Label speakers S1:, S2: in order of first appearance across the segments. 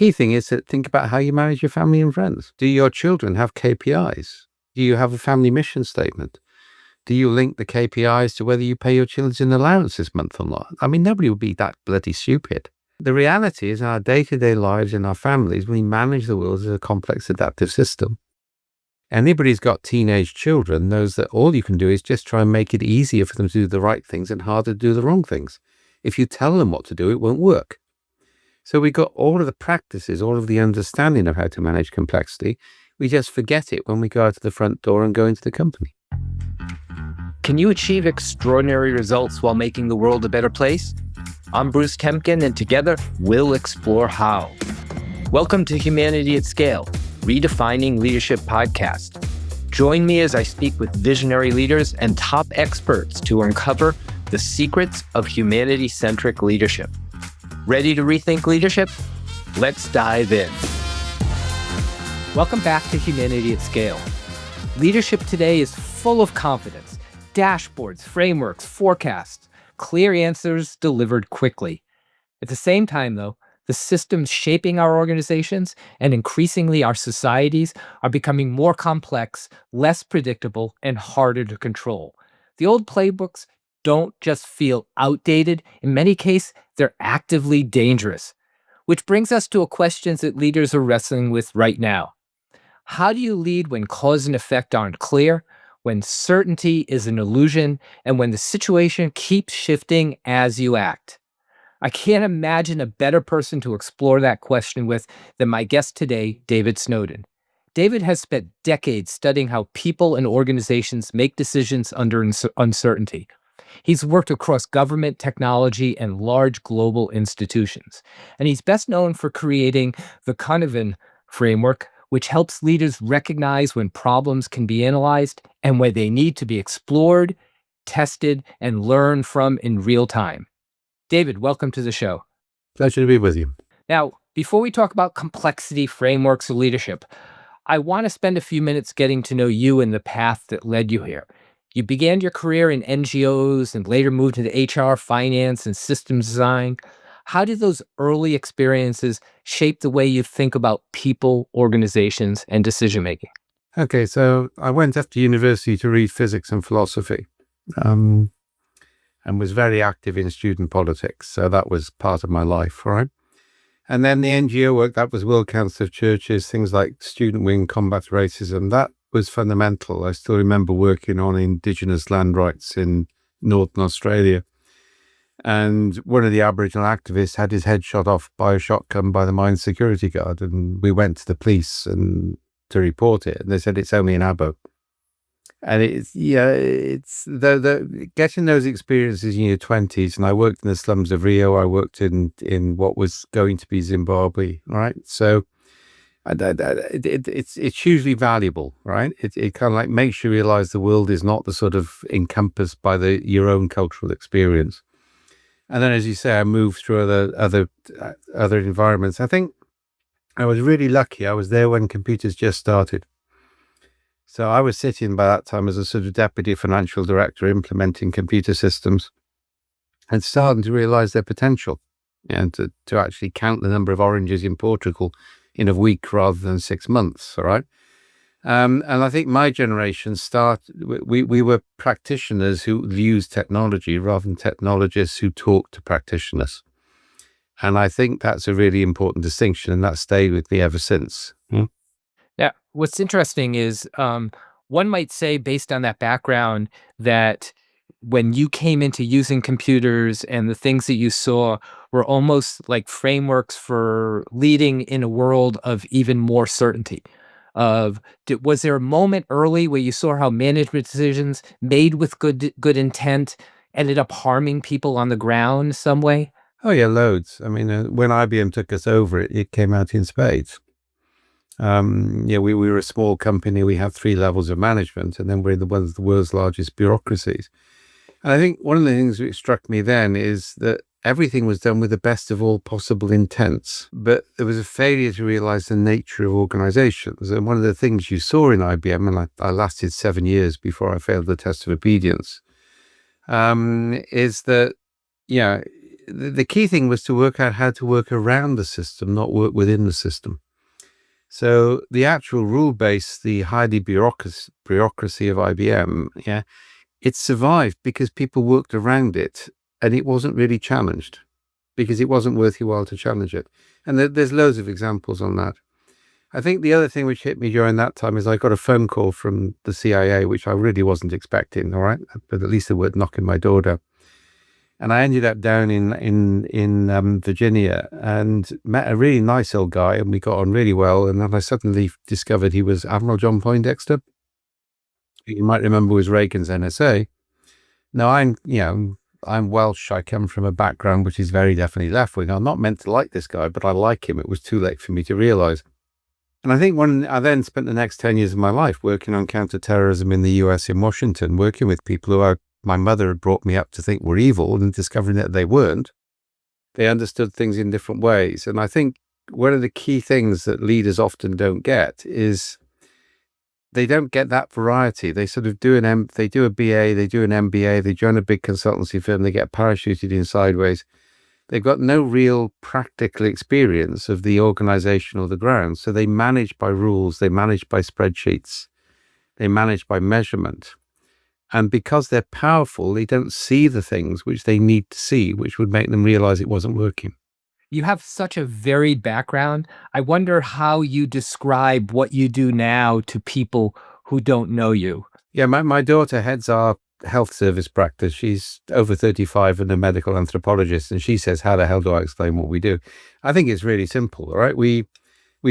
S1: key thing is to think about how you manage your family and friends. Do your children have KPIs? Do you have a family mission statement? Do you link the KPIs to whether you pay your children allowance this month or not? I mean, nobody would be that bloody stupid. The reality is in our day-to-day lives, in our families, we manage the world as a complex adaptive system. Anybody who's got teenage children knows that all you can do is just try and make it easier for them to do the right things and harder to do the wrong things. If you tell them what to do, it won't work. So we got all of the practices, all of the understanding of how to manage complexity. We just forget it when we go out to the front door and go into the company.
S2: Can you achieve extraordinary results while making the world a better place? I'm Bruce Temkin, and together we'll explore how. Welcome to Humanity at Scale, Redefining Leadership podcast. Join me as I speak with visionary leaders and top experts to uncover the secrets of humanity-centric leadership. Ready to rethink leadership? Let's dive in. Welcome back to Humanity at Scale. Leadership today is full of confidence, dashboards, frameworks, forecasts, clear answers delivered quickly. At the same time, though, the systems shaping our organizations and increasingly our societies are becoming more complex, less predictable, and harder to control. The old playbooks don't just feel outdated. In many cases, they're actively dangerous. Which brings us to a question that leaders are wrestling with right now. How do you lead when cause and effect aren't clear, when certainty is an illusion, and when the situation keeps shifting as you act? I can't imagine a better person to explore that question with than my guest today, David Snowden. David has spent decades studying how people and organizations make decisions under uncertainty. He's worked across government, technology, and large global institutions. And he's best known for creating the Cynefin framework, which helps leaders recognize when problems can be analyzed and when they need to be explored, tested, and learned from in real time. David, welcome to the show.
S1: Pleasure to be with you.
S2: Now, before we talk about complexity, frameworks, or leadership, I want to spend a few minutes getting to know you and the path that led you here. You began your career in NGOs and later moved into HR, finance, and systems design. How did those early experiences shape the way you think about people, organizations, and decision-making?
S1: Okay, so I went after university to read physics and philosophy, and was very active in student politics. So that was part of my life, right? And then the NGO work, that was World Council of Churches, things like Student Wing, Combat Racism, that was fundamental. I still remember working on Indigenous land rights in Northern Australia. And one of the Aboriginal activists had his head shot off by a shotgun by the mine security guard. And we went to the police and to report it. And they said, it's only an abo. And it's the getting those experiences in your 20s. And I worked in the slums of Rio. I worked in what was going to be Zimbabwe, right? So it's hugely valuable, right? It kind of like makes you realize the world is not the sort of encompassed by your own cultural experience. And then, as you say, I moved through other environments. I think I was really lucky. I was there when computers just started. So I was sitting by that time as a sort of deputy financial director implementing computer systems and starting to realize their potential and to actually count the number of oranges in Portugal in a week rather than 6 months, all right? And I think my generation we were practitioners who used technology rather than technologists who talked to practitioners. And I think that's a really important distinction, and that stayed with me ever since.
S2: Now, what's interesting is one might say, based on that background, that when you came into using computers and the things that you saw were almost like frameworks for leading in a world of even more certainty. Was there a moment early where you saw how management decisions made with good intent ended up harming people on the ground some way?
S1: Oh yeah, loads. I mean, when IBM took us over, it came out in spades. We were a small company. We have 3 levels of management, and then we're one of the world's largest bureaucracies. And I think one of the things that struck me then is that everything was done with the best of all possible intents, but there was a failure to realize the nature of organizations. And one of the things you saw in IBM, and I lasted 7 years before I failed the test of obedience, is that, the key thing was to work out how to work around the system, not work within the system. So the actual rule base, the highly bureaucracy of IBM, yeah, it survived because people worked around it and it wasn't really challenged because it wasn't worth your while to challenge it. And there's loads of examples on that. I think the other thing which hit me during that time is I got a phone call from the CIA, which I really wasn't expecting, all right? But at least they weren't knocking my door down. And I ended up down in Virginia and met a really nice old guy, and we got on really well. And then I suddenly discovered he was Admiral John Poindexter. You might remember was Reagan's NSA. Now I'm Welsh. I come from a background which is very definitely left wing. I'm not meant to like this guy, but I like him. It was too late for me to realize. And I think when I then spent the next 10 years of my life working on counterterrorism in the US in Washington, working with people who my mother had brought me up to think were evil, and discovering that they weren't. They understood things in different ways. And I think one of the key things that leaders often don't get is they don't get that variety. They sort of they do a BA, they do an MBA, they join a big consultancy firm, they get parachuted in sideways. They've got no real practical experience of the organization or the ground. So they manage by rules, they manage by spreadsheets, they manage by measurement. And because they're powerful, they don't see the things which they need to see, which would make them realize it wasn't working.
S2: You have such a varied background. I wonder how you describe what you do now to people who don't know you.
S1: Yeah, my daughter heads our health service practice. She's over 35 and a medical anthropologist, and she says, how the hell do I explain what we do? I think it's really simple, all right? We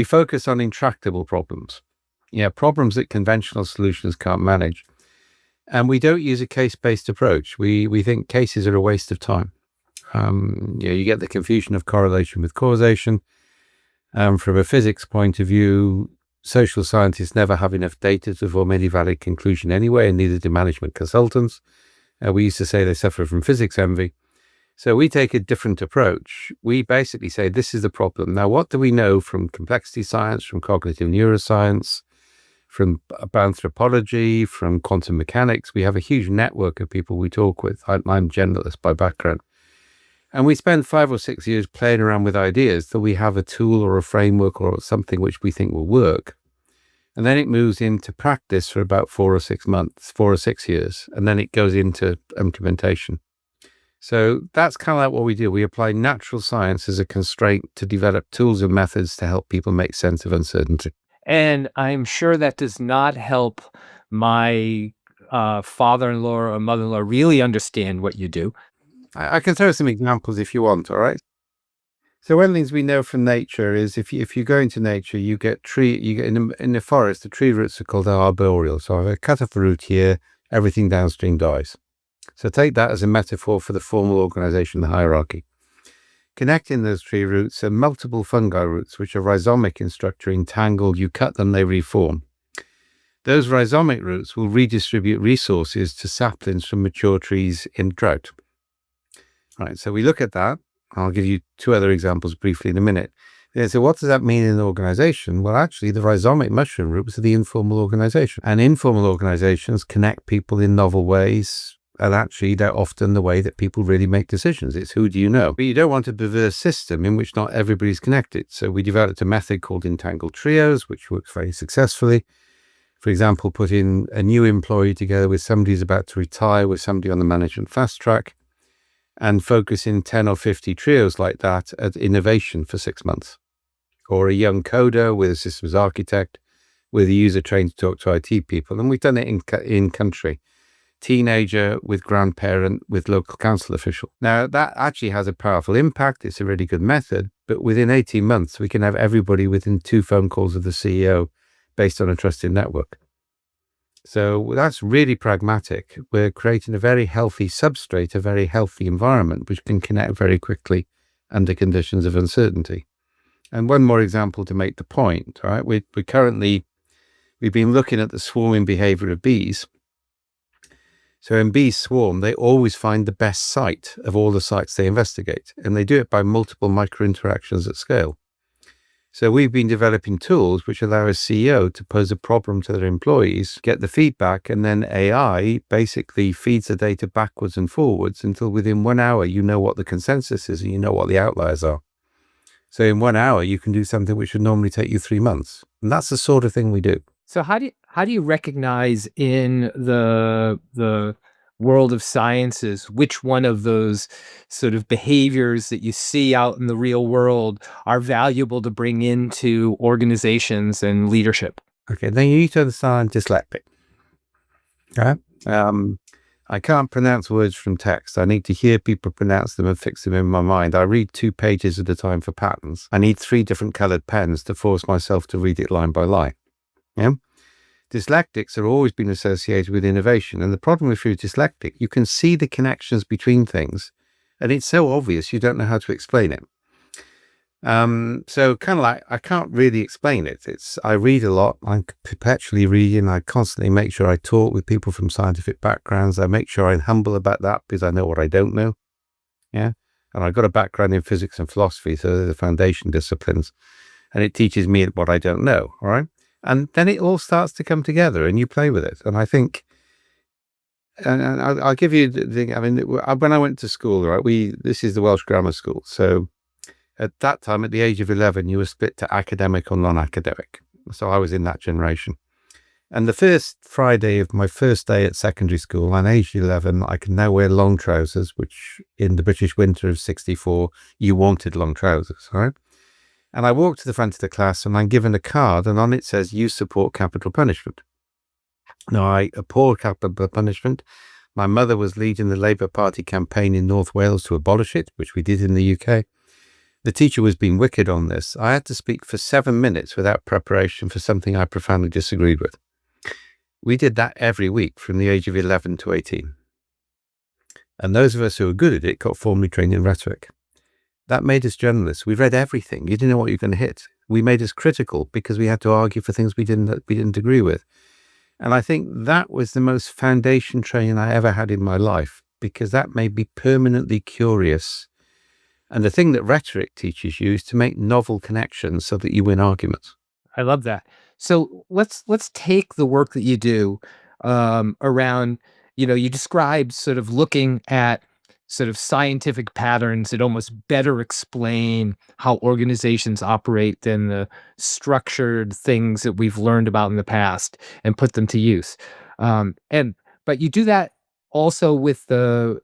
S1: focus on intractable problems. Yeah, problems that conventional solutions can't manage. And we don't use a case-based approach. We think cases are a waste of time. You get the confusion of correlation with causation. From a physics point of view, social scientists never have enough data to form any valid conclusion anyway, and neither do management consultants. We used to say they suffer from physics envy. So we take a different approach. We basically say, this is the problem. Now, what do we know from complexity science, from cognitive neuroscience, from anthropology, from quantum mechanics? We have a huge network of people we talk with. I'm generalist by background. And we spend 5 or 6 years playing around with ideas till we have a tool or a framework or something which we think will work. And then it moves into practice for about 4 or 6 months, 4 or 6 years, and then it goes into implementation. So that's kind of like what we do. We apply natural science as a constraint to develop tools and methods to help people make sense of uncertainty.
S2: And I'm sure that does not help my father-in-law or mother-in-law really understand what you do.
S1: I can throw some examples if you want, all right? So one of the things we know from nature is if you go into nature, you get in the forest, the tree roots are called arboreal. So if I cut off a root here, everything downstream dies. So take that as a metaphor for the formal organization, the hierarchy. Connecting those tree roots are multiple fungi roots, which are rhizomic in structure, entangled. You cut them, they reform. Those rhizomic roots will redistribute resources to saplings from mature trees in drought. All right, so we look at that. I'll give you 2 other examples briefly in a minute. So what does that mean in an organization? Well, actually, the rhizomic mushroom roots are the informal organization. And informal organizations connect people in novel ways. And actually, they're often the way that people really make decisions. It's who do you know? But you don't want a perverse system in which not everybody's connected. So we developed a method called Entangled Trios, which works very successfully. For example, putting a new employee together with somebody who's about to retire, with somebody on the management fast track, and focusing 10 or 50 trios like that at innovation for 6 months. Or a young coder with a systems architect, with a user trained to talk to IT people. And we've done it in country. Teenager with grandparent with local council official. Now, that actually has a powerful impact. It's a really good method. But within 18 months, we can have everybody within 2 phone calls of the CEO based on a trusted network. So that's really pragmatic. We're creating a very healthy substrate, a very healthy environment, which can connect very quickly under conditions of uncertainty. And one more example to make the point, all right? We've been looking at the swarming behavior of bees. So in bees swarm, they always find the best site of all the sites they investigate, and they do it by multiple micro-interactions at scale. So we've been developing tools which allow a CEO to pose a problem to their employees, get the feedback, and then AI basically feeds the data backwards and forwards until within 1 hour, you know what the consensus is and you know what the outliers are. So in 1 hour, you can do something which would normally take you 3 months. And that's the sort of thing we do.
S2: So how do you recognize in the world of sciences which one of those sort of behaviors that you see out in the real world are valuable to bring into organizations and leadership?
S1: Okay, then you need to understand dyslexic. Okay? I can't pronounce words from text. I need to hear people pronounce them and fix them in my mind. I read 2 pages at a time for patterns. I need 3 different colored pens to force myself to read it line by line. Yeah? Dyslexics have always been associated with innovation. And the problem if you're dyslexic, you can see the connections between things. And it's so obvious you don't know how to explain it. So kind of like, I can't really explain it. I read a lot. I'm perpetually reading. I constantly make sure I talk with people from scientific backgrounds. I make sure I'm humble about that because I know what I don't know. Yeah. And I've got a background in physics and philosophy. So they're the foundation disciplines, and it teaches me what I don't know. All right. And then it all starts to come together and you play with it. And I think, and I'll give you the thing. I mean, when I went to school, right, this is the Welsh Grammar School. So at that time, at the age of 11, you were split to academic or non-academic. So I was in that generation. And the first Friday of my first day at secondary school, I'm aged 11, I can now wear long trousers, which in the British winter of 64, you wanted long trousers, right? And I walk to the front of the class and I'm given a card and on it says, you support capital punishment. Now, I abhor capital punishment. My mother was leading the Labour Party campaign in North Wales to abolish it, which we did in the UK. The teacher was being wicked on this. I had to speak for 7 minutes without preparation for something I profoundly disagreed with. We did that every week from the age of 11 to 18. And those of us who were good at it got formally trained in rhetoric. That made us journalists. We read everything. You didn't know what you were going to hit. We made us critical because we had to argue for things we didn't agree with. And I think that was the most foundation training I ever had in my life, because that made me permanently curious. And the thing that rhetoric teaches you is to make novel connections so that you win arguments.
S2: I love that. So let's take the work that you do around, you described sort of looking at sort of scientific patterns that almost better explain how organizations operate than the structured things that we've learned about in the past and put them to use. But you do that also with the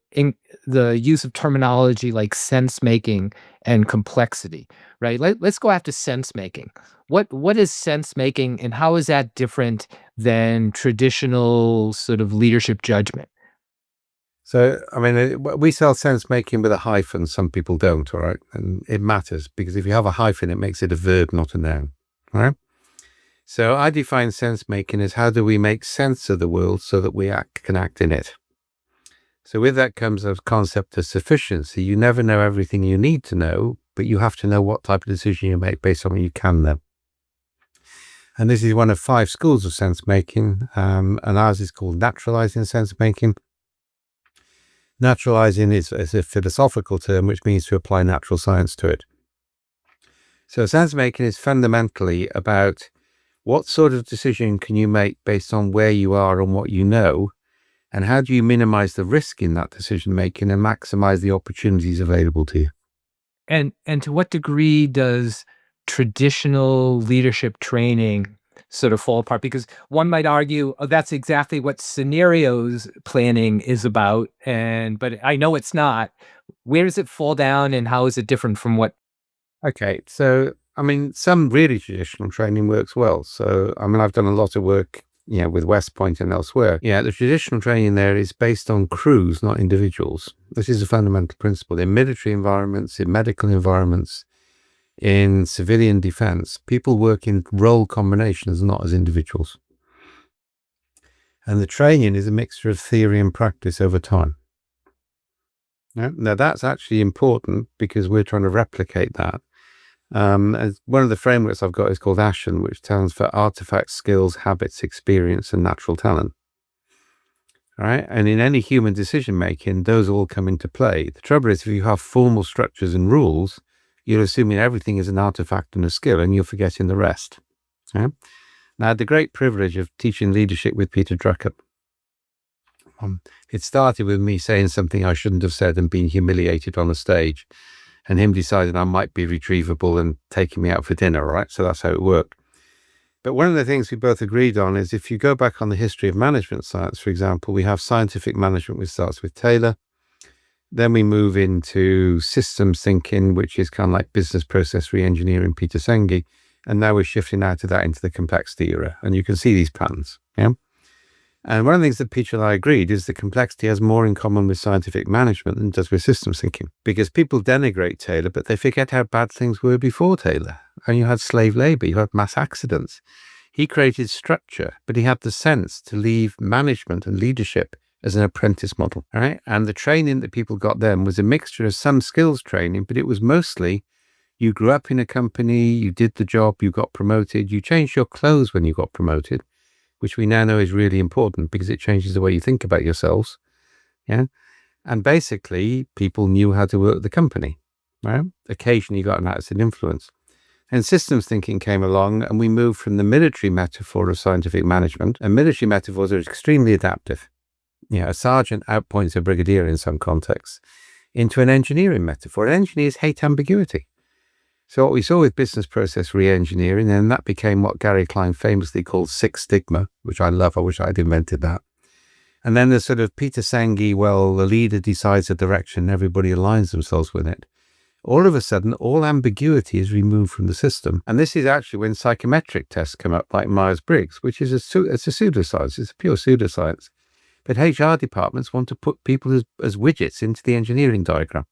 S2: use of terminology like sense making and complexity, right? Let's go after sense making. What is sense making and how is that different than traditional sort of leadership judgment?
S1: So, I mean, we sell sense making with a hyphen. Some people don't, all right? And it matters because if you have a hyphen, it makes it a verb, not a noun, all right? So I define sense making as how do we make sense of the world so that we can act in it. So with that comes a concept of sufficiency. You never know everything you need to know, but you have to know what type of decision you make based on what you can know. And this is one of 5 schools of sense making, and ours is called naturalizing sense making. Naturalizing is a philosophical term which means to apply natural science to it. So sense making is fundamentally about what sort of decision can you make based on where you are and what you know, and how do you minimize the risk in that decision making and maximize the opportunities available to you.
S2: And to what degree does traditional leadership training sort of fall apart? Because one might argue, oh, that's exactly what scenarios planning is about, but I know it's not. Where does it fall down, and how is it different from what?
S1: Okay, so I mean, some really traditional training works well. So I mean, I've done a lot of work, with West Point and elsewhere. Yeah, the traditional training there is based on crews, not individuals. This is a fundamental principle in military environments, in medical environments. In civilian defense, people work in role combinations, not as individuals. And the training is a mixture of theory and practice over time. Now that's actually important because we're trying to replicate that. As one of the frameworks I've got is called ASHEN, which stands for Artifacts, Skills, Habits, Experience, and Natural Talent. All right? And in any human decision making, those all come into play. The trouble is, if you have formal structures and rules, you're assuming everything is an artifact and a skill, and you're forgetting the rest. Yeah? Now, I had the great privilege of teaching leadership with Peter Drucker. It started with me saying something I shouldn't have said and being humiliated on a stage, and him deciding I might be retrievable and taking me out for dinner, right? So that's how it worked. But one of the things we both agreed on is if you go back on the history of management science, for example, we have scientific management, which starts with Taylor. Then we move into systems thinking, which is kind of like business process re-engineering, Peter Senge. And now we're shifting out of that into the complexity era. And you can see these patterns. Yeah. And one of the things that Peter and I agreed is that complexity has more in common with scientific management than it does with systems thinking. Because people denigrate Taylor, but they forget how bad things were before Taylor. And you had slave labor, you had mass accidents. He created structure, but he had the sense to leave management and leadership as an apprentice model. All right. And the training that people got then was a mixture of some skills training, but it was mostly you grew up in a company, you did the job, you got promoted, you changed your clothes when you got promoted, which we now know is really important because it changes the way you think about yourselves. Yeah. And basically, people knew how to work the company. Right. Occasionally, you got an outside influence. And systems thinking came along, and we moved from the military metaphor of scientific management, and military metaphors are extremely adaptive. A sergeant outpoints a brigadier in some contexts, into an engineering metaphor. And engineers hate ambiguity. So what we saw with business process re-engineering, and that became what Gary Klein famously called Six Sigma, which I love. I wish I'd invented that. And then the sort of Peter Senge, well, the leader decides the direction, everybody aligns themselves with it. All of a sudden, all ambiguity is removed from the system. And this is actually when psychometric tests come up, like Myers-Briggs, which is it's a pseudoscience. It's a pure pseudoscience. But HR departments want to put people as widgets into the engineering diagram.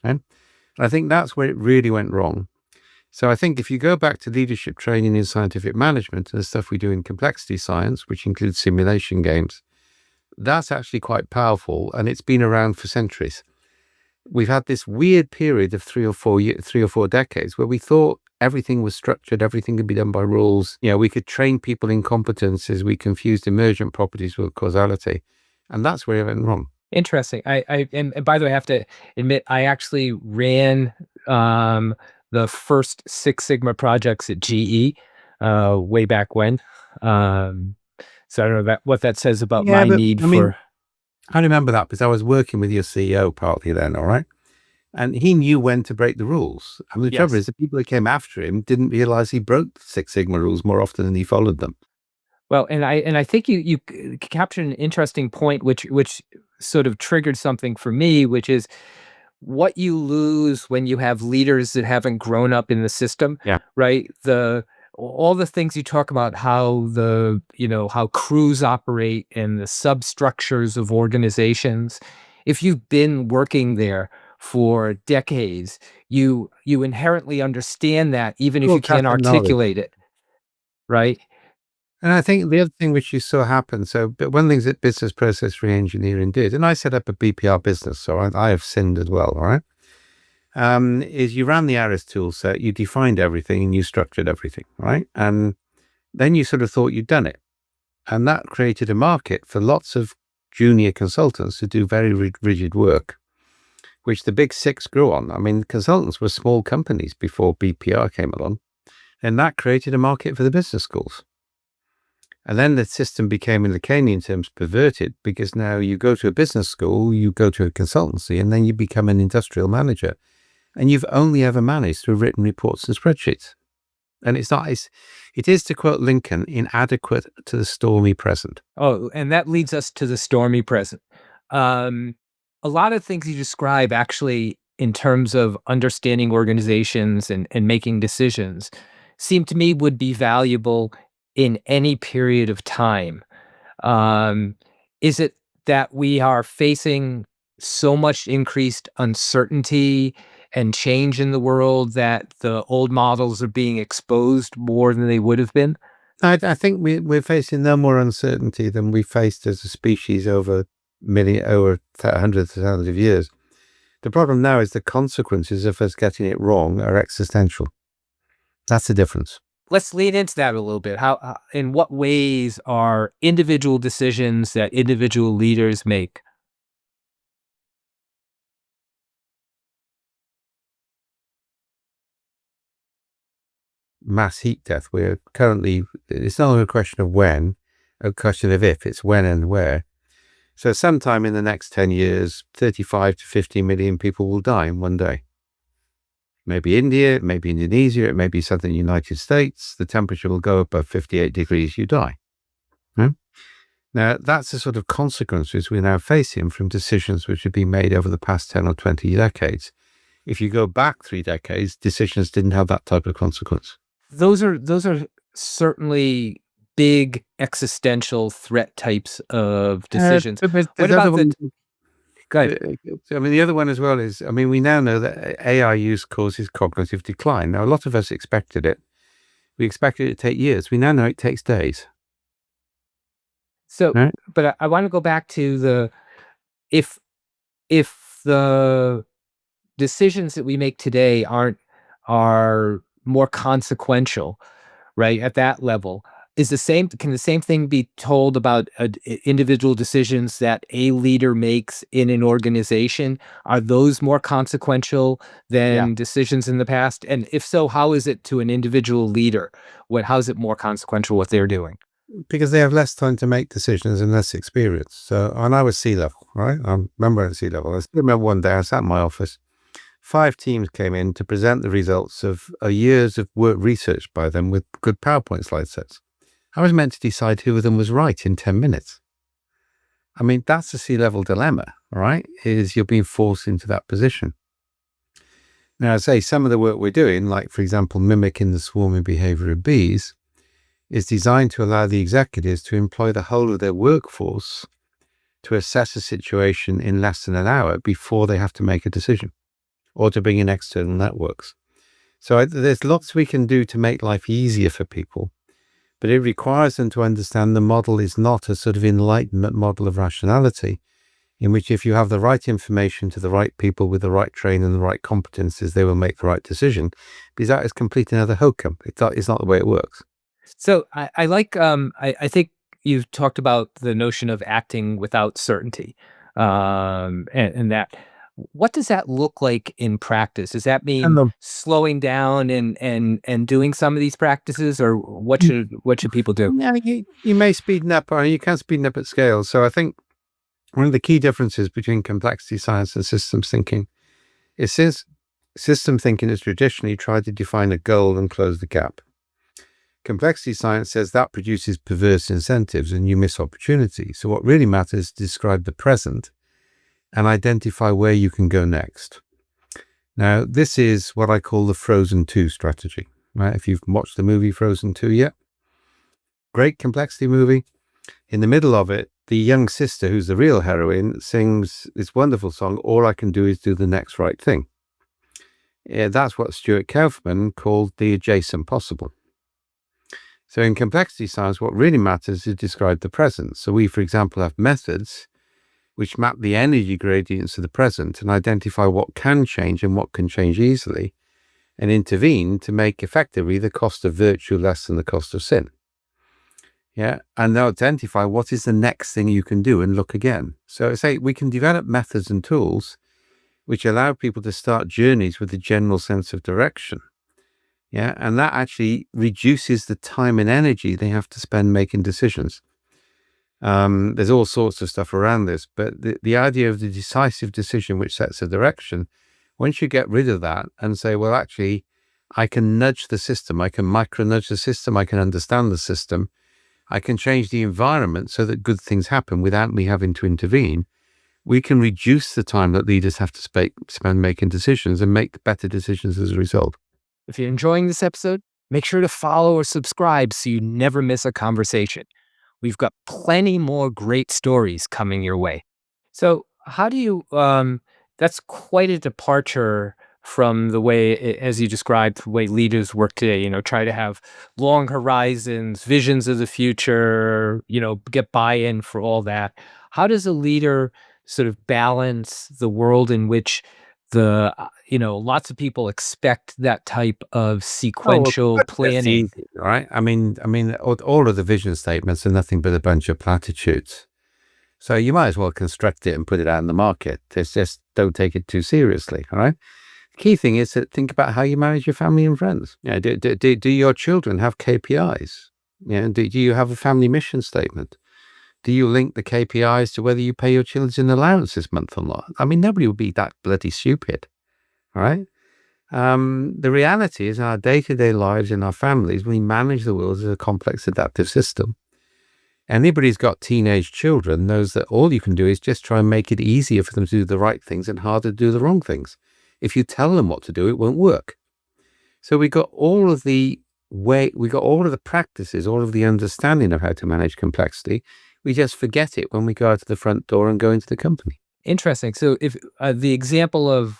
S1: And I think that's where it really went wrong. So I think if you go back to leadership training in scientific management and the stuff we do in complexity science, which includes simulation games, that's actually quite powerful, and it's been around for centuries. We've had this weird period of 3 or 4 decades where we thought everything was structured, everything could be done by rules. We could train people in competences. We confused emergent properties with causality. And that's where it went wrong.
S2: Interesting. And by the way, I have to admit, I actually ran the first Six Sigma projects at GE way back when. So I don't know what that says about my need for.
S1: I remember that because I was working with your CEO partly then, all right? And he knew when to break the rules. I mean, the trouble is the people who came after him didn't realize he broke Six Sigma rules more often than he followed them.
S2: Well, and I think you captured an interesting point, which sort of triggered something for me, which is what you lose when you have leaders that haven't grown up in the system.
S1: Yeah.
S2: Right. All the things you talk about, how how crews operate and the substructures of organizations. If you've been working there for decades, you inherently understand that, even if you can't articulate it. Right.
S1: And I think the other thing which you saw happen, but one of the things that business process re-engineering did, and I set up a BPR business, so I have sinned as well, all right, is you ran the ARIS tool set, you defined everything, and you structured everything, right? And then you sort of thought you'd done it. And that created a market for lots of junior consultants to do very rigid work, which the big six grew on. I mean, consultants were small companies before BPR came along, and that created a market for the business schools. And then the system became, in Lacanian terms, perverted, because now you go to a business school, you go to a consultancy, and then you become an industrial manager. And you've only ever managed through written reports and spreadsheets. And it is, to quote Lincoln, inadequate to the stormy present.
S2: Oh, and that leads us to the stormy present. A lot of things you describe actually in terms of understanding organizations and making decisions seem to me would be valuable in any period of time. Is it that we are facing so much increased uncertainty and change in the world that the old models are being exposed more than they would have been?
S1: I think we're facing no more uncertainty than we faced as a species over hundreds of thousands of years. The problem now is the consequences of us getting it wrong are existential. That's the difference.
S2: Let's lean into that a little bit. How, in what ways are individual decisions that individual leaders make
S1: mass heat death. We're currently, it's not a question of when, a question of if, it's when and where. So sometime in the next 10 years, 35 to 50 million people will die in one day. Maybe India, maybe Indonesia, it may be southern United States. The temperature will go above 58 degrees, you die. Now, that's the sort of consequences we're now facing from decisions which have been made over the past 10 or 20 decades. If you go back 3 decades, decisions didn't have that type of consequence.
S2: Those are certainly big existential threat types of decisions. What about go ahead.
S1: I mean, the other one as well is, I mean, we now know that AI use causes cognitive decline. Now, a lot of us expected it. We expected it to take years. We now know it takes days.
S2: So,
S1: right?
S2: But I want to go back to if the decisions that we make today are more consequential, right, at that level, can the same thing be told about individual decisions that a leader makes in an organization? Are those more consequential than decisions in the past? And if so, how is it to an individual leader? How is it more consequential what they're doing?
S1: Because they have less time to make decisions and less experience. So, and I was C-level, right? I remember at C-level. I still remember one day I sat in my office. 5 teams came in to present the results of years of work research by them with good PowerPoint slide sets. I was meant to decide who of them was right in 10 minutes. I mean, that's a C-level dilemma, right? Is you're being forced into that position. Now, I say some of the work we're doing, like, for example, mimicking the swarming behavior of bees, is designed to allow the executives to employ the whole of their workforce to assess a situation in less than an hour before they have to make a decision, or to bring in external networks. So there's lots we can do to make life easier for people, but it requires them to understand the model is not a sort of enlightenment model of rationality, in which if you have the right information to the right people with the right training and the right competencies, they will make the right decision, because that is completely another hokum. It's not the way it works.
S2: So I like, I think you've talked about the notion of acting without certainty, and that. What does that look like in practice? Does that mean slowing down and doing some of these practices, or what should people do?
S1: Yeah, you may speed up, or you can speed up at scale. So I think one of the key differences between complexity science and systems thinking is system thinking has traditionally tried to define a goal and close the gap. Complexity science says that produces perverse incentives and you miss opportunities. So what really matters is to describe the present and identify where you can go next. Now, this is what I call the Frozen 2 strategy. Right? If you've watched the movie Frozen 2 yet, great complexity movie. In the middle of it, the young sister, who's the real heroine, sings this wonderful song, "All I Can Do Is Do the Next Right Thing." Yeah, that's what Stuart Kauffman called the adjacent possible. So in complexity science, what really matters is to describe the present. So we, for example, have methods which map the energy gradients of the present and identify what can change and what can change easily, and intervene to make effectively the cost of virtue less than the cost of sin. Yeah, and they'll identify what is the next thing you can do and look again. So say we can develop methods and tools which allow people to start journeys with a general sense of direction. Yeah, and that actually reduces the time and energy they have to spend making decisions. There's all sorts of stuff around this, but the idea of the decisive decision which sets a direction, once you get rid of that and say, well, actually, I can nudge the system, I can micro-nudge the system, I can understand the system, I can change the environment so that good things happen without me having to intervene, we can reduce the time that leaders have to spend making decisions and make better decisions as a result.
S2: If you're enjoying this episode, make sure to follow or subscribe so you never miss a conversation. We've got plenty more great stories coming your way. So how do you, that's quite a departure from the way, as you described, the way leaders work today, try to have long horizons, visions of the future, get buy-in for all that. How does a leader sort of balance the world in which lots of people expect that type of sequential planning?
S1: Easy, right? I mean, all of the vision statements are nothing but a bunch of platitudes. So you might as well construct it and put it out in the market. It's just don't take it too seriously, all right? Key thing is to think about how you manage your family and friends. Do your children have KPIs? Do you have a family mission statement? Do you link the KPIs to whether you pay your children allowance this month or not? I mean, nobody would be that bloody stupid, all right? The reality is in our day-to-day lives, in our families, we manage the world as a complex adaptive system. Anybody who's got teenage children knows that all you can do is just try and make it easier for them to do the right things and harder to do the wrong things. If you tell them what to do, it won't work. So we got all of the practices, all of the understanding of how to manage complexity. We just forget it when we go out of the front door and go into the company.
S2: Interesting. So if the example of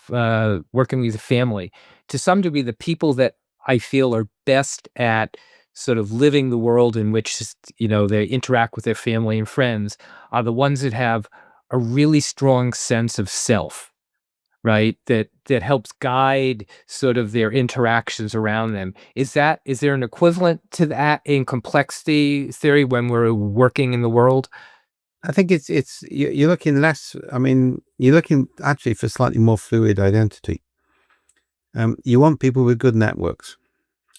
S2: working with a family, to some degree, the people that I feel are best at sort of living the world in which, they interact with their family and friends are the ones that have a really strong sense of self, right? That helps guide sort of their interactions around them. Is there an equivalent to that in complexity theory when we're working in the world?
S1: I think you're looking less. I mean, you're looking actually for slightly more fluid identity. You want people with good networks.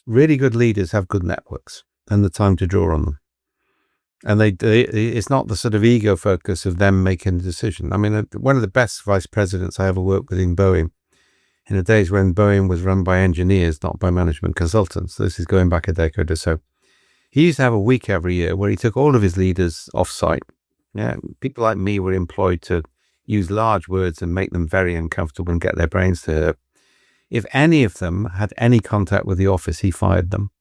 S1: Really good leaders have good networks and the time to draw on them. And it's not the sort of ego focus of them making the decision. I mean, one of the best vice presidents I ever worked with in Boeing, in the days when Boeing was run by engineers, not by management consultants. This is going back a decade or so. He used to have a week every year where he took all of his leaders off-site. Yeah, people like me were employed to use large words and make them very uncomfortable and get their brains to hurt. If any of them had any contact with the office, he fired them.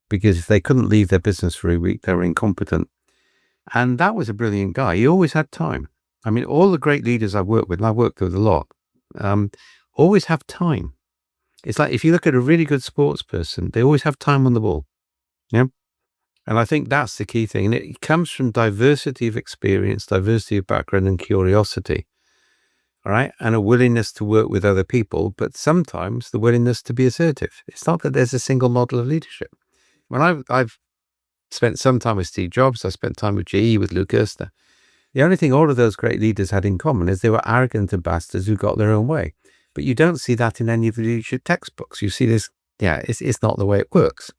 S1: Because if they couldn't leave their business for a week, they were incompetent. And that was a brilliant guy. He always had time. I mean, all the great leaders I've worked with, and I've worked with a lot, always have time. It's like if you look at a really good sports person, they always have time on the ball. Yeah. And I think that's the key thing. And it comes from diversity of experience, diversity of background, and curiosity. All right. And a willingness to work with other people, but sometimes the willingness to be assertive. It's not that there's a single model of leadership. When I've spent some time with Steve Jobs, I spent time with GE, with Lou Gerstner. The only thing all of those great leaders had in common is they were arrogant ambassadors who got their own way. But you don't see that in any of the leadership textbooks. You see this, it's not the way it works.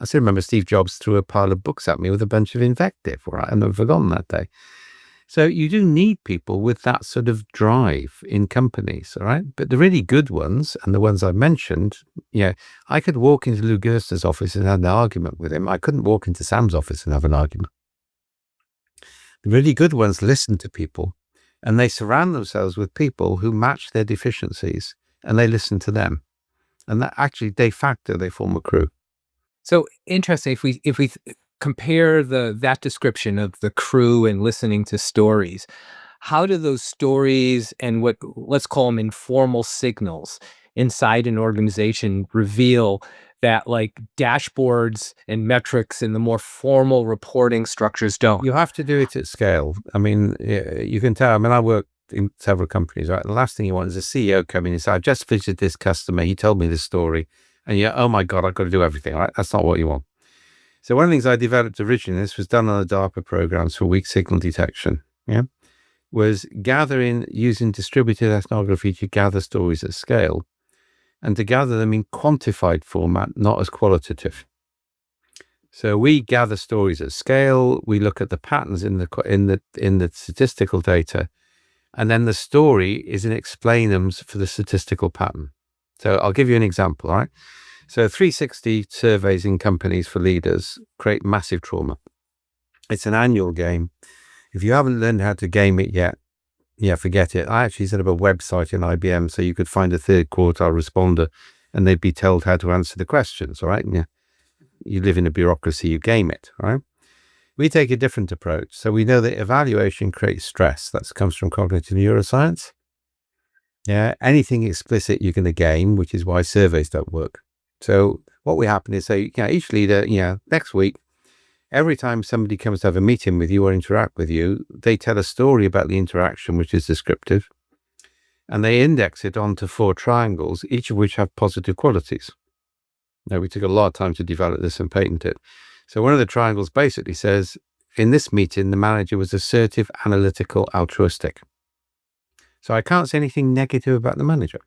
S1: I still remember Steve Jobs threw a pile of books at me with a bunch of invective. Right? I've never forgotten that day. So you do need people with that sort of drive in companies, all right? But the really good ones, and the ones I mentioned, I could walk into Lou Gerstner's office and have an argument with him. I couldn't walk into Sam's office and have an argument. The really good ones listen to people, and they surround themselves with people who match their deficiencies, and they listen to them. And that actually, de facto, they form a crew.
S2: So interesting. If we compare that description of the crew and listening to stories, how do those stories and what let's call them informal signals inside an organization reveal that like dashboards and metrics and the more formal reporting structures don't?
S1: You have to do it at scale. I mean, you can tell. I mean, I worked in several companies, right? The last thing you want is a CEO coming and say, I just visited this customer. He told me this story. And oh my God, I've got to do everything, right? That's not what you want. So one of the things I developed originally, this was done on the DARPA programs for weak signal detection, was using distributed ethnography to gather stories at scale and to gather them in quantified format, not as qualitative. So we gather stories at scale, we look at the patterns in the statistical data, and then the story is an explainums for the statistical pattern. So I'll give you an example, all right? So 360 surveys in companies for leaders create massive trauma. It's an annual game. If you haven't learned how to game it yet, forget it. I actually set up a website in IBM so you could find a third quartile responder and they'd be told how to answer the questions, all right? You live in a bureaucracy, you game it, all right? We take a different approach. So we know that evaluation creates stress. That comes from cognitive neuroscience. Anything explicit you're going to game, which is why surveys don't work. So what we happen is say, each leader, next week, every time somebody comes to have a meeting with you or interact with you, they tell a story about the interaction, which is descriptive, and they index it onto 4 triangles, each of which have positive qualities. Now, we took a lot of time to develop this and patent it. So one of the triangles basically says, in this meeting, the manager was assertive, analytical, altruistic. So I can't say anything negative about the manager.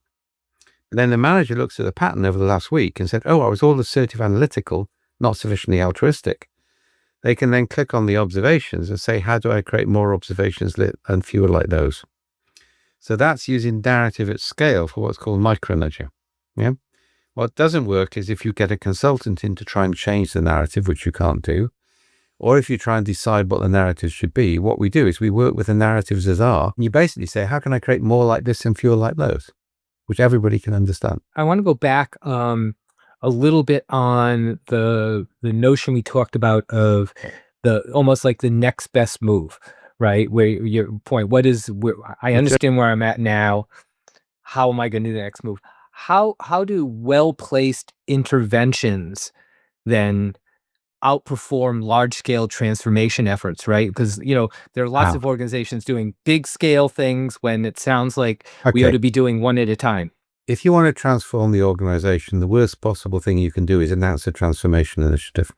S1: And then the manager looks at the pattern over the last week and said, oh, I was all assertive analytical, not sufficiently altruistic. They can then click on the observations and say, how do I create more observations and fewer like those? So that's using narrative at scale for what's called micro-nudging. Yeah. What doesn't work is if you get a consultant in to try and change the narrative, which you can't do, or if you try and decide what the narrative should be. What we do is we work with the narratives as are. And you basically say, how can I create more like this and fewer like those, which everybody can understand.
S2: I want to go back a little bit on the notion we talked about of the almost like the next best move, right? Where your point, I understand where I'm at now. How am I going to do the next move? How do well-placed interventions then outperform large-scale transformation efforts, right? Because, there are lots of organizations doing big-scale things when it sounds like we ought to be doing one at a time.
S1: If you want to transform the organization, the worst possible thing you can do is announce a transformation initiative.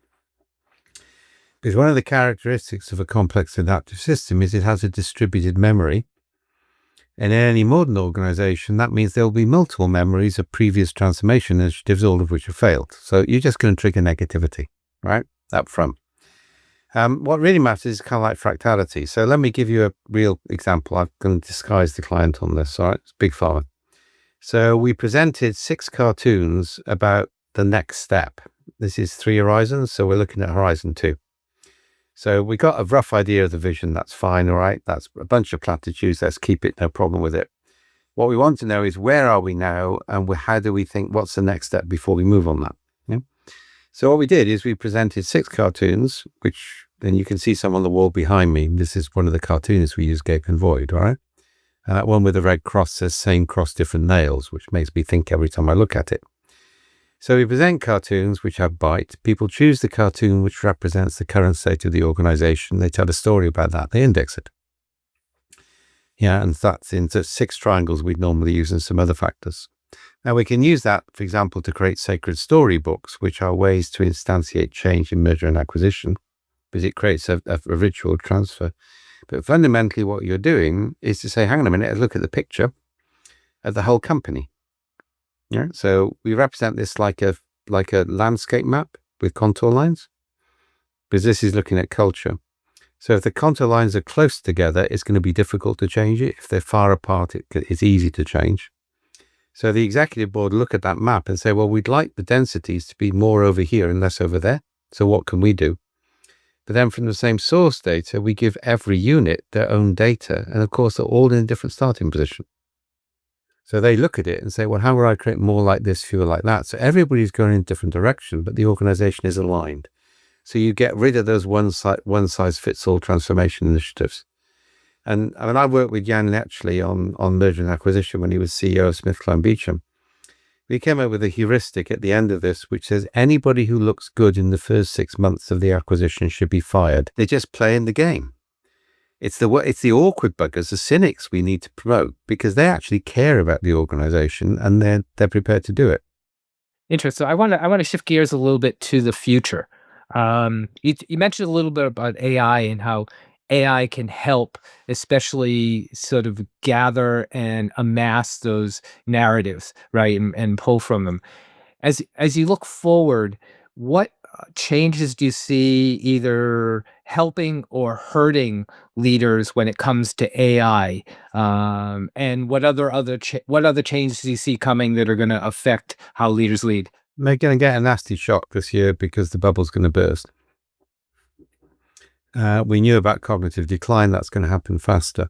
S1: Because one of the characteristics of a complex adaptive system is it has a distributed memory. And in any modern organization, that means there will be multiple memories of previous transformation initiatives, all of which have failed. So you're just going to trigger negativity, right? Up front. What really matters is kind of like fractality. So let me give you a real example. I'm going to disguise the client on this. All right, it's Big Pharma. So we presented 6 cartoons about the next step. This is 3 horizons, so we're looking at horizon 2. So we got a rough idea of the vision. That's fine, all right? That's a bunch of platitudes. Let's keep it, no problem with it. What we want to know is where are we now, and how do we think, what's the next step before we move on that? Yeah? So what we did is we presented 6 cartoons, which then you can see some on the wall behind me. This is one of the cartoonists we use, Gape and Void, all right? And that one with the red cross says same cross, different nails, which makes me think every time I look at it. So we present cartoons which have bite. People choose the cartoon which represents the current state of the organization. They tell a story about that. They index it. Yeah, and that's into 6 triangles we'd normally use and some other factors. Now we can use that, for example, to create sacred storybooks, which are ways to instantiate change in merger and acquisition, because it creates a ritual transfer. But fundamentally what you're doing is to say, hang on a minute, look at the picture of the whole company. Yeah. So we represent this like a landscape map with contour lines, because this is looking at culture. So if the contour lines are close together, it's going to be difficult to change it. If they're far apart, it's easy to change. So the executive board look at that map and say, well, we'd like the densities to be more over here and less over there. So what can we do? But then from the same source data, we give every unit their own data. And of course, they're all in a different starting position. So they look at it and say, well, how would I create more like this, fewer like that? So everybody's going in a different direction, but the organization is aligned. So you get rid of those one size fits all transformation initiatives. And I mean, I worked with Jan actually on merger and acquisition when he was CEO of SmithKline Beecham. We came up with a heuristic at the end of this, which says anybody who looks good in the first 6 months of the acquisition should be fired. They're just playing the game. It's the awkward buggers, the cynics we need to promote, because they actually care about the organization and they're prepared to do it.
S2: Interesting. So I want to shift gears a little bit to the future. You mentioned a little bit about AI and how AI can help, especially sort of gather and amass those narratives, right, and pull from them. As you look forward, what changes do you see either helping or hurting leaders when it comes to AI? And what other changes do you see coming that are going to affect how leaders lead?
S1: They're going to get a nasty shock this year because the bubble's going to burst. We knew about cognitive decline. That's going to happen faster.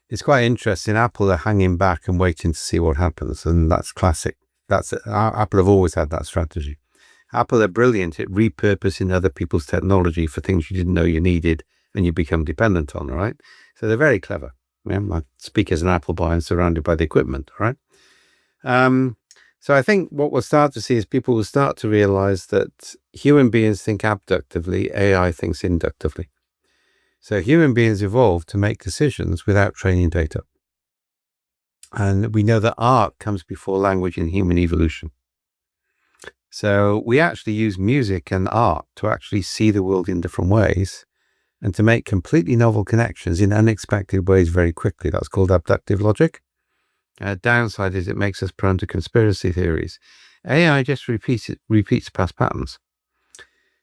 S1: It's quite interesting. Apple are hanging back and waiting to see what happens. And that's classic. Apple have always had that strategy. Apple are brilliant at repurposing other people's technology for things you didn't know you needed and you become dependent on, right? So they're very clever. Yeah, I speak as an Apple buyer and surrounded by the equipment, right? So I think what we'll start to see is people will start to realize that human beings think abductively, AI thinks inductively. So human beings evolved to make decisions without training data. And we know that art comes before language in human evolution. So we actually use music and art to actually see the world in different ways and to make completely novel connections in unexpected ways very quickly. That's called abductive logic. Downside is it makes us prone to conspiracy theories. AI just repeats past patterns.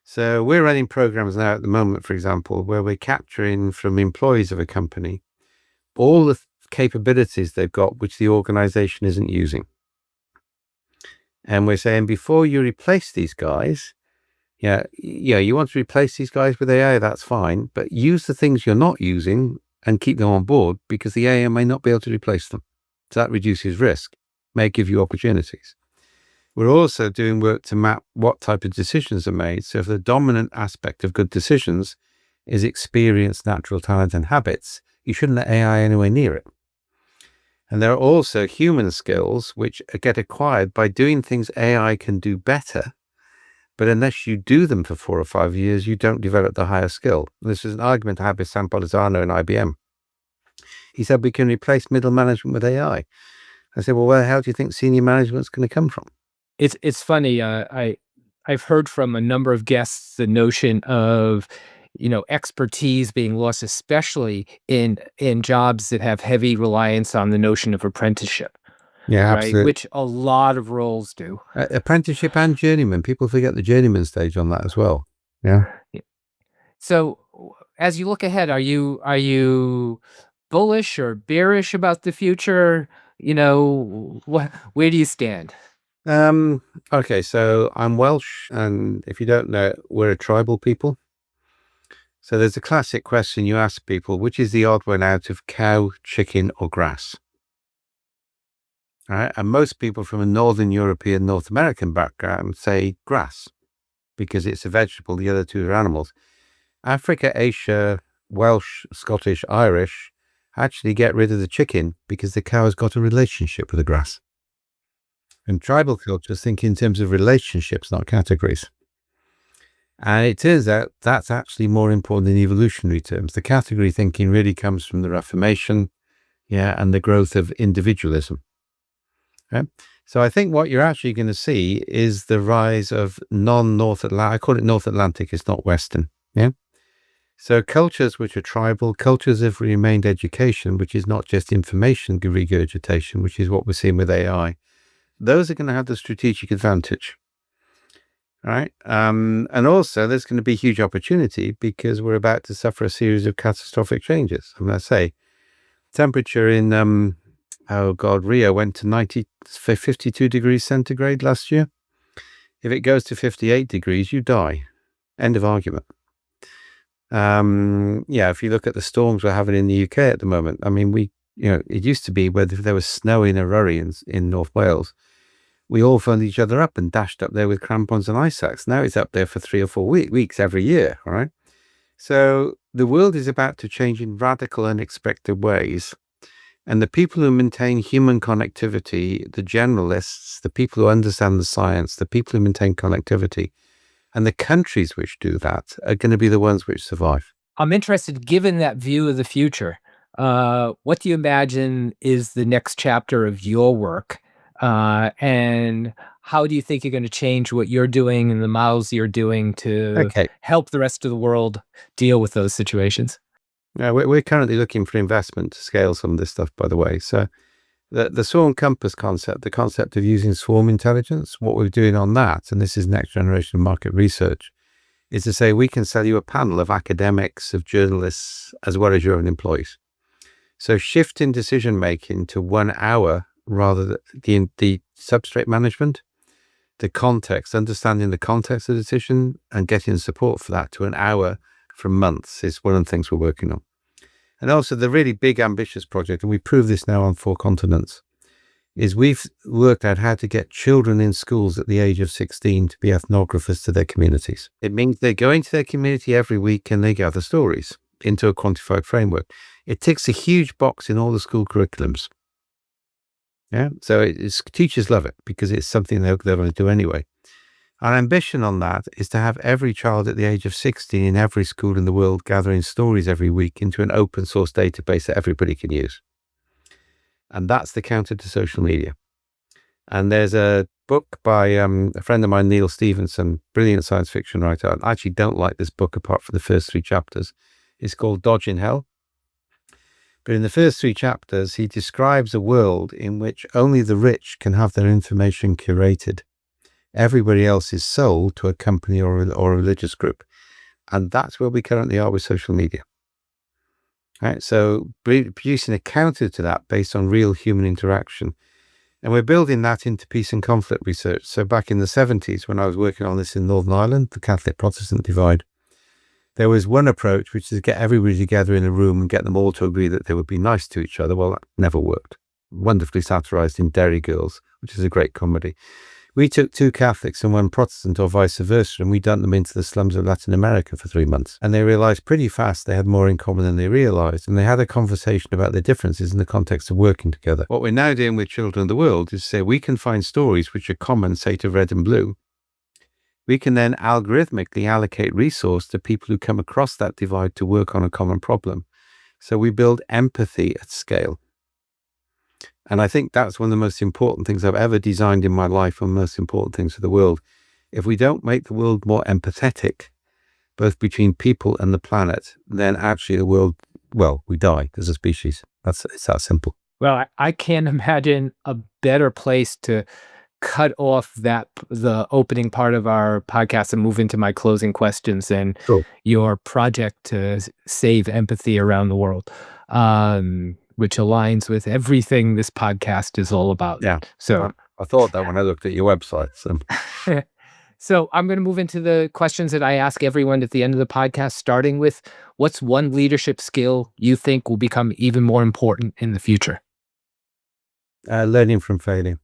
S1: So we're running programs now at the moment, for example, where we're capturing from employees of a company all the capabilities they've got which the organization isn't using. And we're saying, before you replace these guys, you want to replace these guys with AI, that's fine, but use the things you're not using and keep them on board, because the AI may not be able to replace them. So that reduces risk, may give you opportunities. We're also doing work to map what type of decisions are made. So if the dominant aspect of good decisions is experience, natural talent, and habits, you shouldn't let AI anywhere near it. And there are also human skills which get acquired by doing things AI can do better. But unless you do them for 4 or 5 years, you don't develop the higher skill. This is an argument I had with Sam Polizano in IBM. He said, we can replace middle management with AI. I said, well, where the hell do you think senior management's going to come from?
S2: It's funny. I've heard from a number of guests the notion of, expertise being lost, especially in jobs that have heavy reliance on the notion of apprenticeship.
S1: Yeah,
S2: right?
S1: absolutely.
S2: Which a lot of roles do.
S1: Apprenticeship and journeyman. People forget the journeyman stage on that as well. Yeah.
S2: So as you look ahead, are you bullish or bearish about the future? Where do you stand?
S1: Okay, so I'm Welsh, and if you don't know, we're a tribal people. So there's a classic question you ask people, which is the odd one out of cow, chicken, or grass? All right, and most people from a Northern European, North American background say grass, because it's a vegetable, the other two are animals. Africa, Asia, Welsh, Scottish, Irish actually get rid of the chicken because the cow has got a relationship with the grass. And tribal cultures think in terms of relationships, not categories. And it turns out that's actually more important in evolutionary terms. The category thinking really comes from the Reformation, and the growth of individualism. Okay? So I think what you're actually going to see is the rise of non-North Atlantic. I call it North Atlantic, it's not Western. Yeah. So cultures which are tribal, cultures of remained education, which is not just information regurgitation, which is what we're seeing with AI. Those are going to have the strategic advantage. Right. And also there's going to be huge opportunity because we're about to suffer a series of catastrophic changes. I say temperature in, Rio went to 52 degrees centigrade last year. If it goes to 58 degrees, you die. End of argument. If you look at the storms we're having in the UK at the moment, it used to be where there was snow in Eryri in North Wales, we all phoned each other up and dashed up there with crampons and ice axe. Now it's up there for 3 or 4 weeks every year, all right? So the world is about to change in radical, unexpected ways. And the people who maintain human connectivity, the generalists, the people who understand the science, the people who maintain connectivity, and the countries which do that are going to be the ones which survive.
S2: I'm interested, given that view of the future, what do you imagine is the next chapter of your work? And how do you think you're going to change what you're doing and the models you're doing to help the rest of the world deal with those situations?
S1: Yeah, we're currently looking for investment to scale some of this stuff, by the way. So the swarm compass concept, the concept of using swarm intelligence, what we're doing on that, and this is next generation market research, is to say we can sell you a panel of academics, of journalists, as well as your own employees. So shifting decision making to 1 hour rather than the substrate management, the context, understanding the context of the decision and getting support for that to 1 hour for months is one of the things we're working on. And also the really big ambitious project, and we prove this now on 4 continents, is we've worked out how to get children in schools at the age of 16 to be ethnographers to their communities. It means they go into their community every week and they gather stories into a quantified framework. It ticks a huge box in all the school curriculums. Yeah, so teachers love it because it's something they're going to do anyway. Our ambition on that is to have every child at the age of 16 in every school in the world gathering stories every week into an open source database that everybody can use. And that's the counter to social media. And there's a book by a friend of mine, Neil Stevenson, brilliant science fiction writer. I actually don't like this book apart from the first 3 chapters. It's called Dodging Hell. But in the first 3 chapters, he describes a world in which only the rich can have their information curated. Everybody else is sold to a company or a religious group. And that's where we currently are with social media. Right? So producing a counter to that based on real human interaction. And we're building that into peace and conflict research. So back in the 70s, when I was working on this in Northern Ireland, the Catholic-Protestant divide, there was one approach, which is to get everybody together in a room and get them all to agree that they would be nice to each other. Well, that never worked. Wonderfully satirized in Derry Girls, which is a great comedy. We took 2 Catholics and 1 Protestant or vice versa, and we dumped them into the slums of Latin America for 3 months. And they realized pretty fast they had more in common than they realized. And they had a conversation about their differences in the context of working together. What we're now doing with Children of the World is say we can find stories which are common, say, to red and blue. We can then algorithmically allocate resource to people who come across that divide to work on a common problem. So we build empathy at scale. And I think that's one of the most important things I've ever designed in my life, and most important things for the world. If we don't make the world more empathetic, both between people and the planet, then actually the world, well, we die as a species. It's that simple.
S2: Well, I can't imagine a better place to cut off the opening part of our podcast and move into my closing questions than your project to save empathy around the world. Which aligns with everything this podcast is all about.
S1: Yeah.
S2: So
S1: I thought that when I looked at your website.
S2: So I'm going to move into the questions that I ask everyone at the end of the podcast, starting with what's one leadership skill you think will become even more important in the future?
S1: Learning from failure.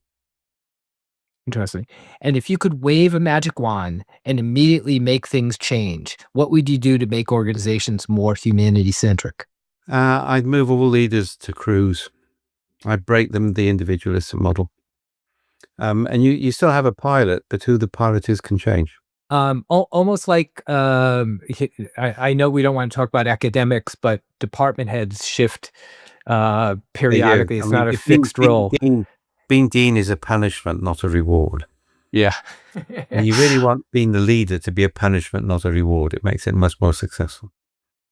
S2: Interesting. And if you could wave a magic wand and immediately make things change, what would you do to make organizations more humanity-centric?
S1: I'd move all leaders to crews. I'd break them the individualistic model. And you still have a pilot, but who the pilot is can change.
S2: Almost like, I know we don't want to talk about academics, but department heads shift periodically. It's not a fixed role.
S1: Being dean is a punishment, not a reward.
S2: Yeah.
S1: And you really want being the leader to be a punishment, not a reward. It makes it much more successful.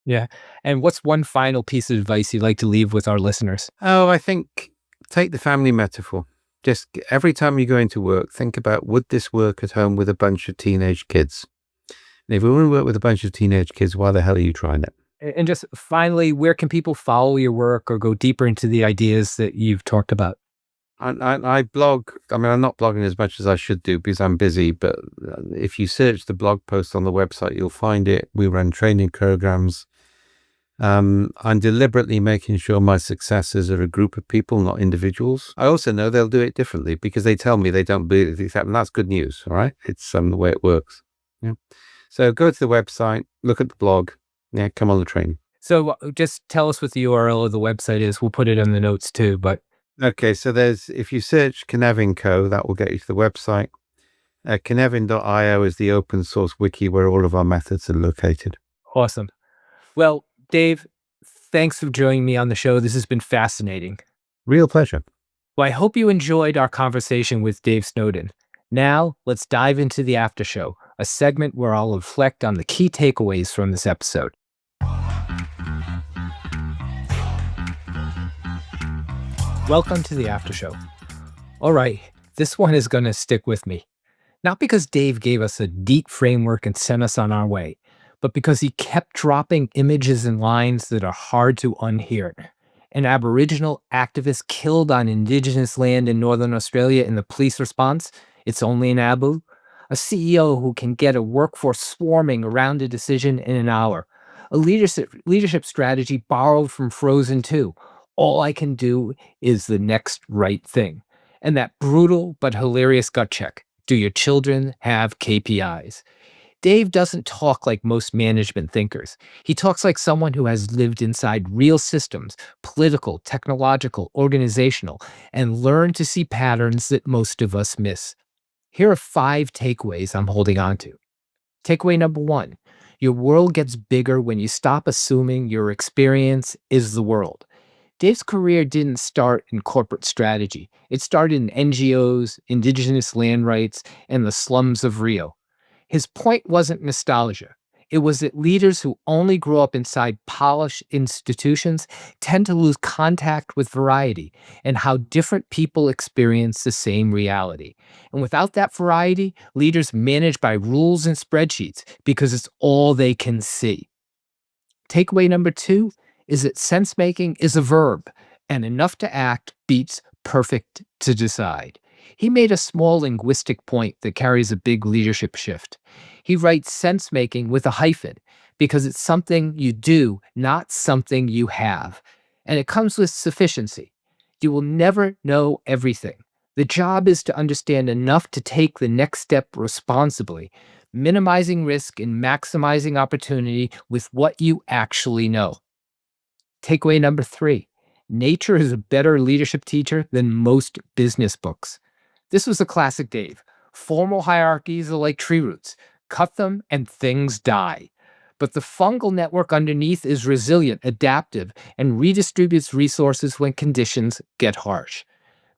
S2: Yeah. And what's one final piece of advice you'd like to leave with our listeners?
S1: Oh, I think take the family metaphor. Just every time you go into work, think about, would this work at home with a bunch of teenage kids? And if we wouldn't work with a bunch of teenage kids, why the hell are you trying it?
S2: And just finally, where can people follow your work or go deeper into the ideas that you've talked about?
S1: I blog. I mean, I'm not blogging as much as I should do because I'm busy, but if you search the blog post on the website, you'll find it. We run training programs. I'm deliberately making sure my successors are a group of people, not individuals. I also know they'll do it differently because they tell me they don't believe it, and that's good news. All right. It's the way it works. Yeah. So go to the website, look at the blog. Yeah. Come on the training. So
S2: just tell us what the URL of the website is. We'll put it in the notes too, but.
S1: Okay. So if you search Cynefin Co, that will get you to the website. Cynefin.io is the open source wiki where all of our methods are located.
S2: Awesome. Well, Dave, thanks for joining me on the show. This has been fascinating.
S1: Real pleasure.
S2: Well, I hope you enjoyed our conversation with Dave Snowden. Now, let's dive into the after show, a segment where I'll reflect on the key takeaways from this episode. Welcome to the after show. All right, this one is going to stick with me. Not because Dave gave us a deep framework and sent us on our way, but because he kept dropping images and lines that are hard to unhear. An Aboriginal activist killed on Indigenous land in Northern Australia in the police response, "It's only an Abu." A CEO who can get a workforce swarming around a decision in an hour. A leadership strategy borrowed from Frozen 2. All I can do is the next right thing. And that brutal but hilarious gut check. Do your children have KPIs? Dave doesn't talk like most management thinkers. He talks like someone who has lived inside real systems, political, technological, organizational, and learned to see patterns that most of us miss. Here are 5 takeaways I'm holding on to. Takeaway number 1, your world gets bigger when you stop assuming your experience is the world. Dave's career didn't start in corporate strategy. It started in NGOs, indigenous land rights, and the slums of Rio. His point wasn't nostalgia. It was that leaders who only grew up inside polished institutions tend to lose contact with variety and how different people experience the same reality. And without that variety, leaders manage by rules and spreadsheets because it's all they can see. Takeaway number 2 is that sense making is a verb, and enough to act beats perfect to decide. He made a small linguistic point that carries a big leadership shift. He writes sense making with a hyphen because it's something you do, not something you have. And it comes with sufficiency. You will never know everything. The job is to understand enough to take the next step responsibly, minimizing risk and maximizing opportunity with what you actually know. Takeaway number 3. Nature is a better leadership teacher than most business books. This was a classic Dave. Formal hierarchies are like tree roots. Cut them and things die. But the fungal network underneath is resilient, adaptive, and redistributes resources when conditions get harsh.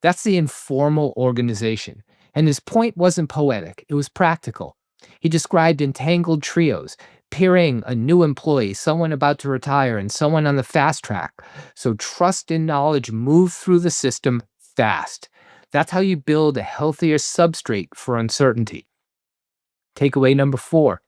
S2: That's the informal organization. And his point wasn't poetic, it was practical. He described entangled trios, pairing a new employee, someone about to retire, and someone on the fast track. So trust and knowledge move through the system fast. That's how you build a healthier substrate for uncertainty. Takeaway number 4.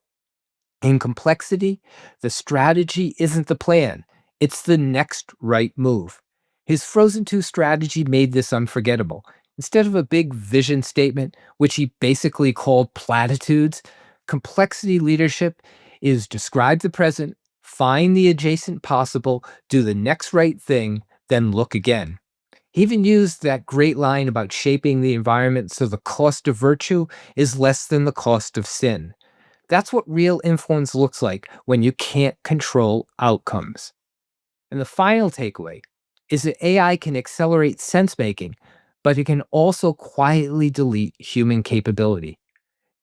S2: In complexity, the strategy isn't the plan. It's the next right move. His Frozen 2 strategy made this unforgettable. Instead of a big vision statement, which he basically called platitudes, complexity leadership is describe the present, find the adjacent possible, do the next right thing, then look again. He even used that great line about shaping the environment so the cost of virtue is less than the cost of sin. That's what real influence looks like when you can't control outcomes. And the final takeaway is that AI can accelerate sense-making, but it can also quietly delete human capability.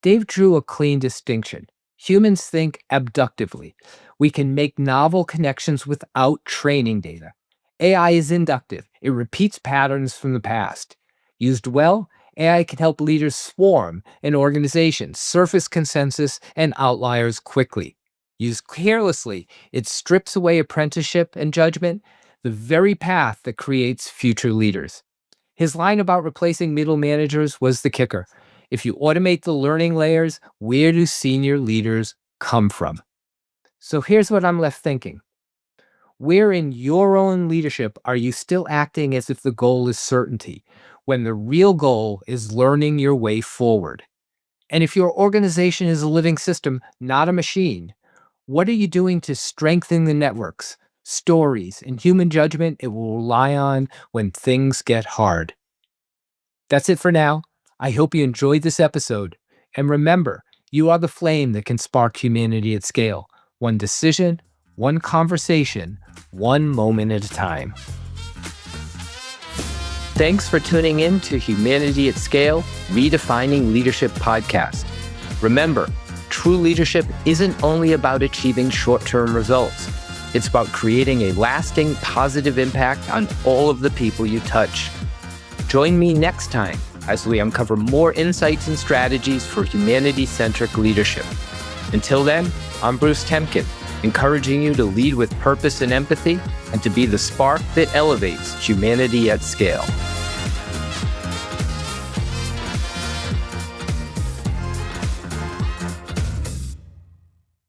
S2: Dave drew a clean distinction. Humans think abductively. We can make novel connections without training data. AI is inductive. It repeats patterns from the past. Used well, AI can help leaders swarm in organizations, surface consensus and outliers quickly. Used carelessly, it strips away apprenticeship and judgment, the very path that creates future leaders. His line about replacing middle managers was the kicker. If you automate the learning layers, where do senior leaders come from? So here's what I'm left thinking. Where in your own leadership are you still acting as if the goal is certainty, when the real goal is learning your way forward? And if your organization is a living system, not a machine, what are you doing to strengthen the networks, stories, and human judgment it will rely on when things get hard? That's it for now. I hope you enjoyed this episode. And remember, you are the flame that can spark humanity at scale. One decision, one conversation, one moment at a time. Thanks for tuning in to Humanity at Scale, Redefining Leadership podcast. Remember, true leadership isn't only about achieving short-term results. It's about creating a lasting positive impact on all of the people you touch. Join me next time as we uncover more insights and strategies for humanity-centric leadership. Until then, I'm Bruce Temkin, encouraging you to lead with purpose and empathy and to be the spark that elevates humanity at scale.